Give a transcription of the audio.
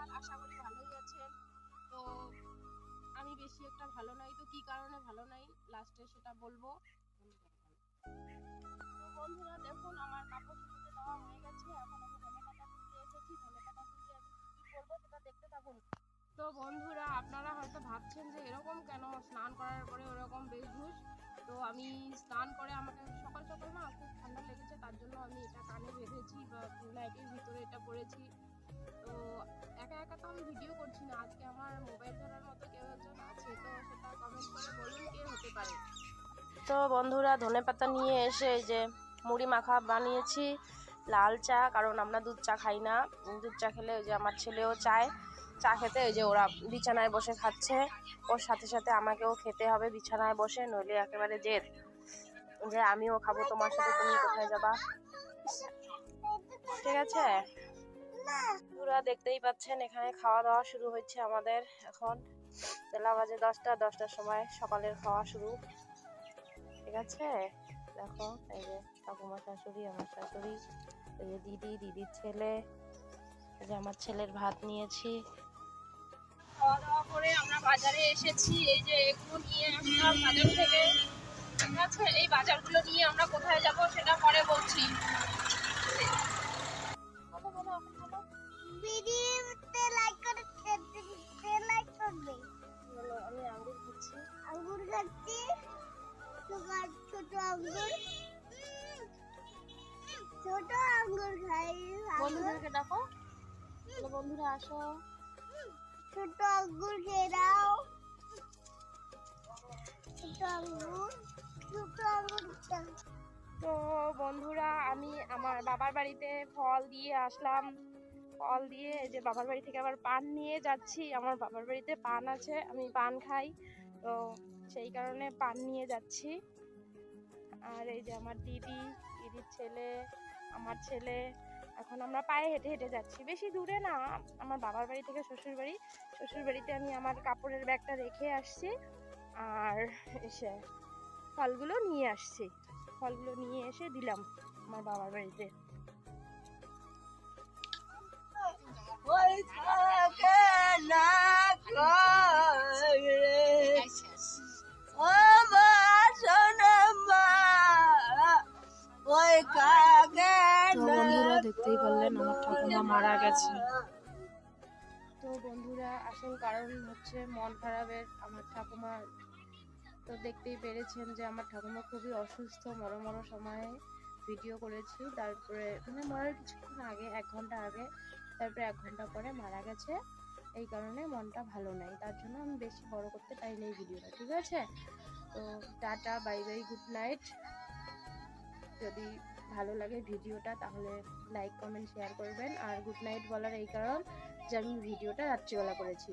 নমস্কার, আশা করি ভালোই আছেন। তো আমি বেশি একটা ভালো নাই, তো কি কারণে ভালো নাই লাস্টে সেটা বলবো। তো বন্ধুরা দেখুন, আমার কাপড় শুকাতে দেওয়া হয়ে গেছে। এখন আমি ধনেপাতা তুলতে এসেছি। ধনেপাতা তুলতে আমি কি করবো সেটা দেখতে থাকুন। তো বন্ধুরা, আপনারা হয়তো ভাবছেন যে এরকম কেন স্নান করার পরে ওরকম বেশভূষ। তো আমি স্নান করে আমাকে সকাল সকাল না খুব ঠান্ডা লেগেছে, তার জন্য আমি এটা কানে বেঁধেছি বা নাইটির ভিতরে এটা পরেছি। তো একা একা তো আমি ভিডিও করছি না, আজকে আমার মোবাইল ধরার মতো কেউ একজন আছে, তো সেটা কমেন্ট করে বলুন কে হতে পারে। তো বন্ধুরা, ধনেপাতা নিয়ে এসে এই যে মুড়ি মাখা বানিয়েছি, লাল চা, কারণ আমরা দুধ চা খাই না। দুধ চা খেলে ওই যে আমার ছেলেও চায় চা খেতে, ওই যে ওরা বিছানায় বসে খাচ্ছে, ওর সাথে সাথে আমাকেও খেতে হবে বিছানায় বসে, নইলে একেবারে জেদ যে আমিও খাবো তোমার সাথে, তুমি কোথায় যাবা। ঠিক আছে, পুরা দেখতেই পাচ্ছেন এখানে খাওয়া দাওয়া শুরু হচ্ছে আমাদের। এখন বেলা বাজে 10টার সময় সকালের খাওয়া শুরু। ঠিক আছে, দেখো এই যে ঠাকুমা শাশুড়ি, আমার শাশুড়ি, এই যে দিদির ছেলে, এই যে আমার ছেলের ভাত নিয়েছি। খাওয়া দাওয়া করে আমরা বাজারে এসেছি, এই যে এগুলো নিয়ে আসলাম বাজার থেকে। ঠিক আছে, এই বাজারগুলো নিয়ে আমরা কোথায় যাব সেটা পরে বলছি। আমি আঙ্গুর খাচ্ছি। ছোট আঙ্গুর খাই। বন্ধুদেরকে ডাকো, বন্ধুরা আসো, ছোট আঙ্গুর খেয়ে দাও। তো বন্ধুরা, আমি আমার বাবার বাড়িতে ফল দিয়ে আসলাম। ফল দিয়ে এই যে বাবার বাড়ি থেকে আবার পান নিয়ে যাচ্ছি। আমার বাবার বাড়িতে পান আছে, আমি পান খাই, তো সেই কারণে পান নিয়ে যাচ্ছি। আর এই যে আমার দিদির ছেলে, আমার ছেলে, এখন আমরা পায়ে হেঁটে হেঁটে যাচ্ছি। বেশি দূরে না, আমার বাবার বাড়ি থেকে শ্বশুর বাড়িতে আমি আমার কাপড়ের ব্যাগটা রেখে আসছি, আর এসে ফলগুলো নিয়ে আসছি। ফলগুলো নিয়ে এসে দিলাম আমার বাবার বাড়িতে। তো বন্ধুরা, দেখতেই পারলেন আমার ঠাকুমা মারা গেছে। তো বন্ধুরা, আসল কারণ হচ্ছে মন খারাপের আমার ঠাকুমার। তো দেখতেই পেরেছেন যে আমার ঠাকুমা খুবই অসুস্থ, মরো সময়ে ভিডিও করেছি, তারপরে মানে মরার কিছুক্ষণ আগে, 1 ঘন্টা আগে, তারপরে 1 ঘন্টা পরে মারা গেছে। এই কারণে মনটা ভালো নাই, তার জন্য আমি বেশি বড় করতে পারিনি এই ভিডিওটা। ঠিক আছে, তো tata, bye bye, good night. যদি ভালো লাগে ভিডিওটা তাহলে লাইক কমেন্ট শেয়ার করবেন। আর গুড নাইট বলার এই কারণ যে আমি ভিডিওটা রাত্রিবেলা করেছি।